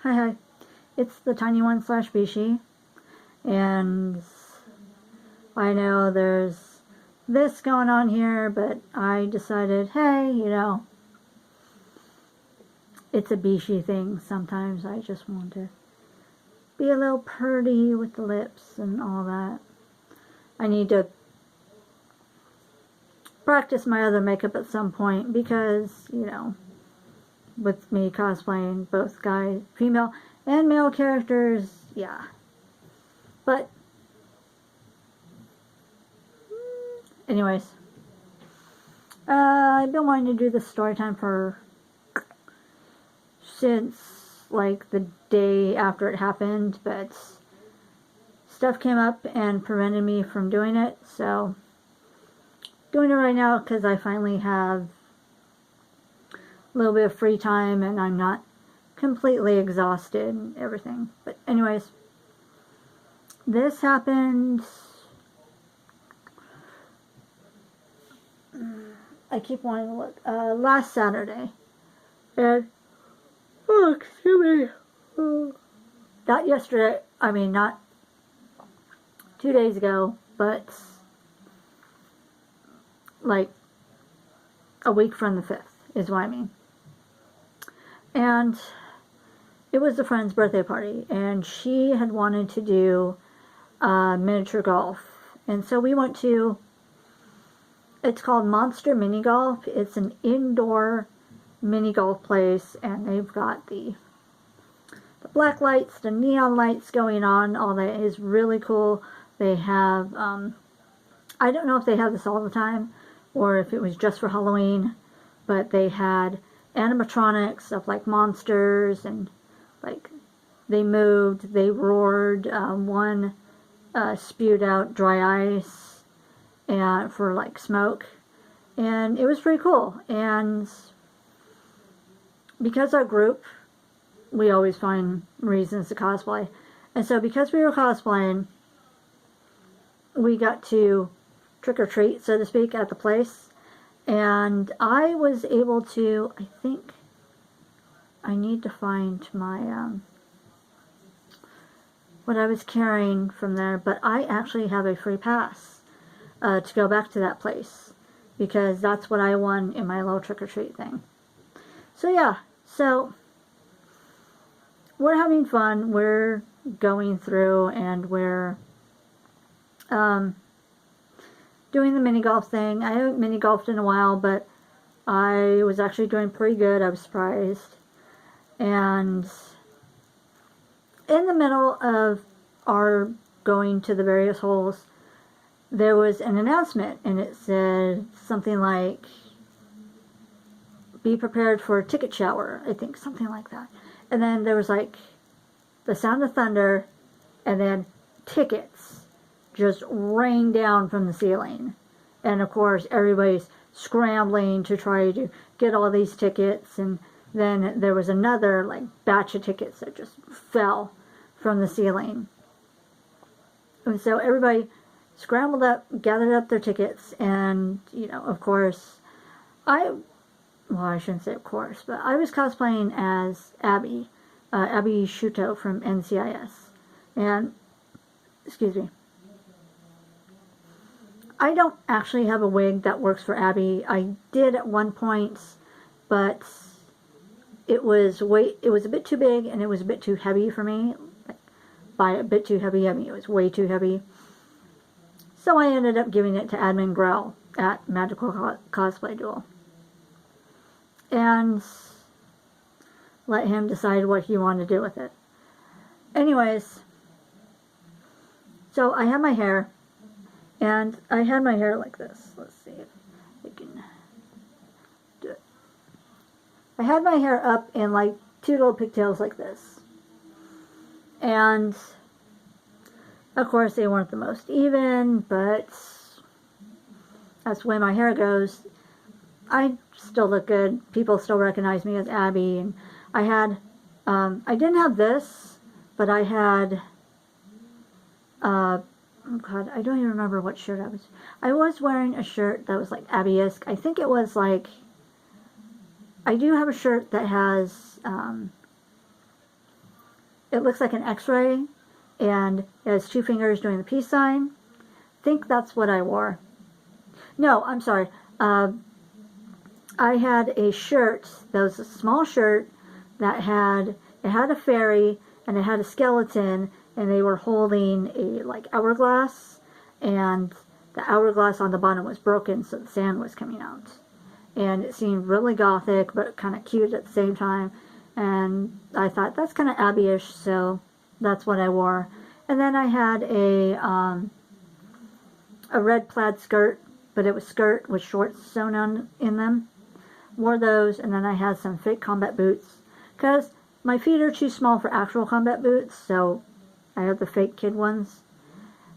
Hi, hi. It's the tiny one slash Bishi, and I know there's this going on here, but I decided, hey, it's a Bishi thing. Sometimes I just want to be a little purty with the lips and all that. I need to practice my other makeup at some point because, with me cosplaying both female and male characters, yeah. But, anyways, I've been wanting to do this story time since, like, the day after it happened, but stuff came up and prevented me from doing it, so doing it right now because I finally have a little bit of free time and I'm not completely exhausted and everything. But anyways, this happened, I keep wanting to look, last Saturday. And, excuse me, not yesterday, not 2 days ago, but like a week from the 5th is what I mean. And it was a friend's birthday party, and she had wanted to do miniature golf. And so we went to, it's called Monster Mini Golf. It's an indoor mini golf place, and they've got the black lights, the neon lights going on. All that is really cool. They have, I don't know if they have this all the time, or if it was just for Halloween, but they had animatronics of like monsters, and like they moved, they roared, one spewed out dry ice and for like smoke, and it was pretty cool. And because our group, we always find reasons to cosplay, and so because we were cosplaying, we got to trick-or-treat, so to speak, at the place. And I was able to, I think, I need to find my, what I was carrying from there, but I actually have a free pass to go back to that place, because that's what I won in my little trick-or-treat thing. So yeah, so we're having fun, we're going through, and we're doing the mini golf thing. I haven't mini golfed in a while, but I was actually doing pretty good. I was surprised. And in the middle of our going to the various holes, there was an announcement, and it said something like, be prepared for a ticket shower, I think, something like that. And then there was like the sound of thunder, and then tickets just rained down from the ceiling. And of course everybody's scrambling to try to get all these tickets, and then there was another like batch of tickets that just fell from the ceiling. And so everybody scrambled up, gathered up their tickets, and of course I shouldn't say of course, but I was cosplaying as Abby Shuto from NCIS. And excuse me, I don't actually have a wig that works for Abby. I did at one point, but it was a bit too big, and it was a bit too heavy for me. By a bit too heavy, I mean it was way too heavy. So I ended up giving it to Admin Grell at Magical Cosplay Duel, and let him decide what he wanted to do with it. Anyways, so I have my hair. And I had my hair like this. Let's see if we can do it. I had my hair up in like 2 little pigtails like this. And of course they weren't the most even, but that's the way my hair goes. I still look good. People still recognize me as Abby. And I had, I didn't have this, but I had, oh god, I don't even remember what shirt I was wearing a shirt that was like Abby-esque. I think it was like, I do have a shirt that has it looks like an x-ray, and it has two fingers doing the peace sign. I think that's what I wore. No, I'm sorry. I had a shirt that was a small shirt that had a fairy and it had a skeleton, and they were holding a like hourglass, and the hourglass on the bottom was broken, so the sand was coming out, and it seemed really gothic but kind of cute at the same time. And I thought that's kind of Abbey-ish, so that's what I wore. And then I had a red plaid skirt, but it was skirt with shorts sewn on in them. Wore those, and then I had some fake combat boots, because my feet are too small for actual combat boots, so I had the fake kid ones.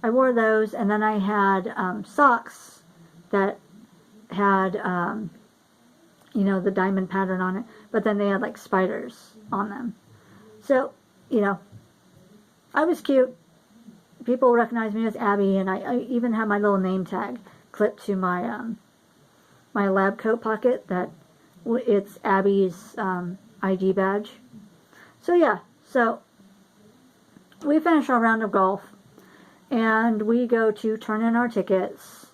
I wore those, and then I had socks that had, you know, the diamond pattern on it, but then they had like spiders on them. So, you know, I was cute. People recognized me as Abby, and I even had my little name tag clipped to my my lab coat pocket that it's Abby's ID badge. So yeah, so we finish our round of golf, and we go to turn in our tickets.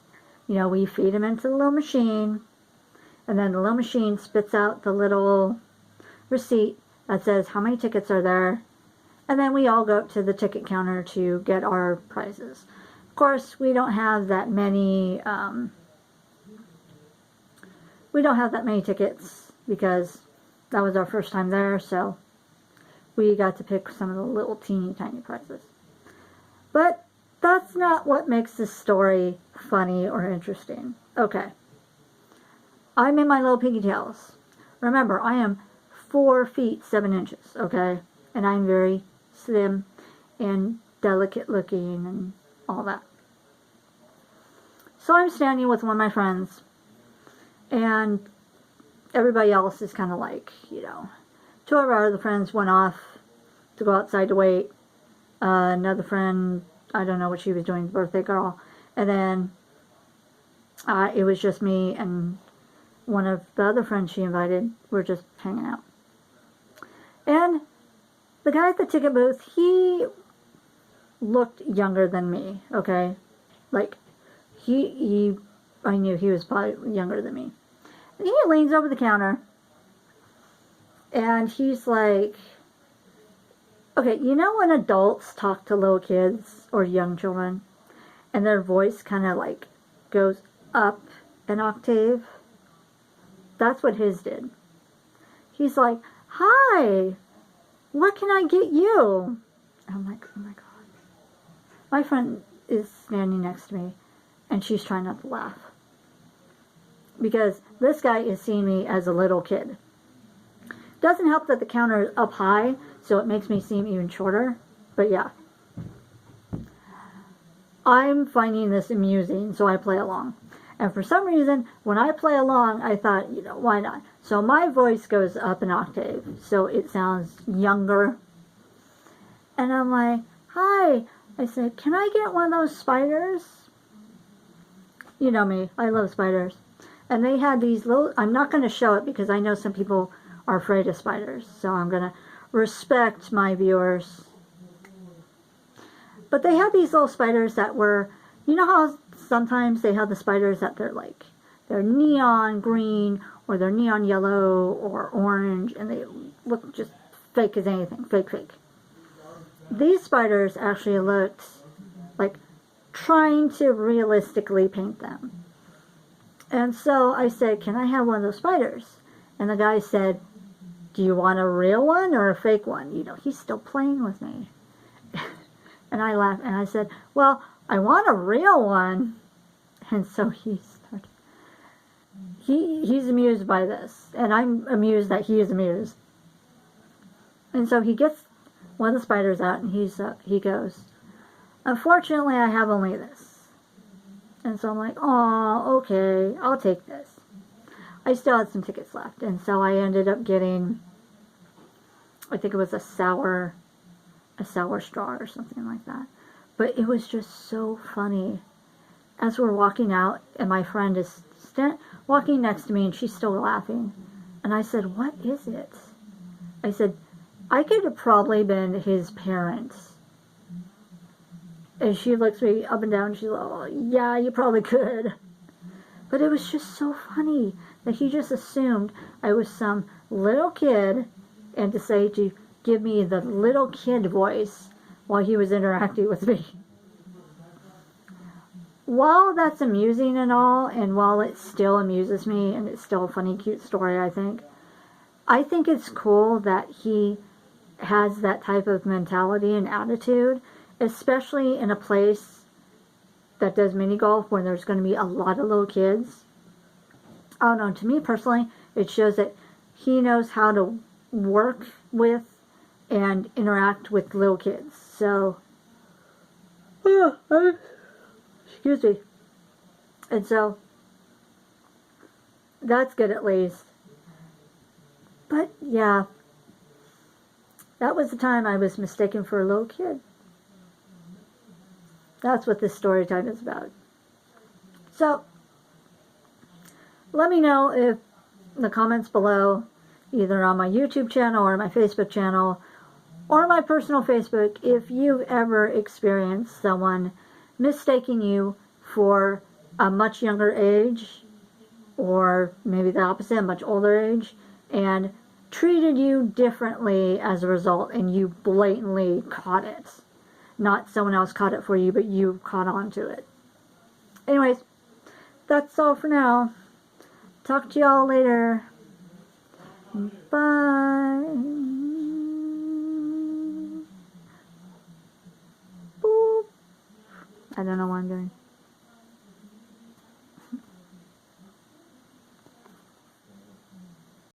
You know, we feed them into the little machine, and then the little machine spits out the little receipt that says how many tickets are there, and then we all go up to the ticket counter to get our prizes. Of course, we don't have that many tickets because that was our first time there, so we got to pick some of the little teeny tiny prizes. But that's not what makes this story funny or interesting. Okay. I'm in my little pigtails. Remember, I am 4 feet 7 inches, okay? And I'm very slim and delicate looking and all that. So I'm standing with one of my friends, and everybody else is kind of like, you know, 2 of our other friends went off to go outside to wait. Another friend, I don't know what she was doing, birthday girl. And then it was just me and one of the other friends she invited. We're just hanging out. And the guy at the ticket booth, he looked younger than me, okay? Like, I knew he was probably younger than me. And he leans over the counter, and he's like, okay, you know when adults talk to little kids or young children, and their voice kind of like goes up an octave? That's what his did. He's like, hi, what can I get you? I'm like, oh my God. My friend is standing next to me, and she's trying not to laugh, because this guy is seeing me as a little kid. Doesn't help that the counter is up high, so it makes me seem even shorter. But yeah. I'm finding this amusing, so I play along. And for some reason, when I play along, I thought, you know, why not? So my voice goes up an octave, so it sounds younger. And I'm like, hi. I said, can I get one of those spiders? You know me, I love spiders. And they had these little, I'm not going to show it because I know some people are afraid of spiders, so I'm going to respect my viewers. But they had these little spiders that were, you know how sometimes they have the spiders that they're neon green, or they're neon yellow, or orange, and they look just fake as anything, fake. These spiders actually looked like trying to realistically paint them. And so I said, can I have one of those spiders? And the guy said, do you want a real one or a fake one? You know, he's still playing with me. And I laughed and I said, well, I want a real one. And so he started. He's amused by this. And I'm amused that he is amused. And so he gets one of the spiders out, and he goes, unfortunately, I have only this. And so I'm like, oh, okay, I'll take this. I still had some tickets left, and so I ended up getting, I think it was a sour straw or something like that. But it was just so funny. As we're walking out, and my friend is walking next to me, and she's still laughing. And I said, what is it? I said, I could have probably been his parents. And she looks me up and down. She's like, oh, yeah, you probably could. But it was just so funny that he just assumed I was some little kid and decided to give me the little kid voice while he was interacting with me. While that's amusing and all, and while it still amuses me, and it's still a funny, cute story, I think it's cool that he has that type of mentality and attitude, especially in a place that does mini golf when there's going to be a lot of little kids. I don't know, to me personally, it shows that he knows how to work with and interact with little kids. So, excuse me. And so, that's good at least. But yeah, that was the time I was mistaken for a little kid. That's what this story time is about. So, let me know if in the comments below, either on my YouTube channel or my Facebook channel, or my personal Facebook, if you've ever experienced someone mistaking you for a much younger age, or maybe the opposite, a much older age, and treated you differently as a result, and you blatantly caught it. Not someone else caught it for you, but you caught on to it. Anyways, that's all for now. Talk to y'all later. Bye. Boop. I don't know what I'm doing.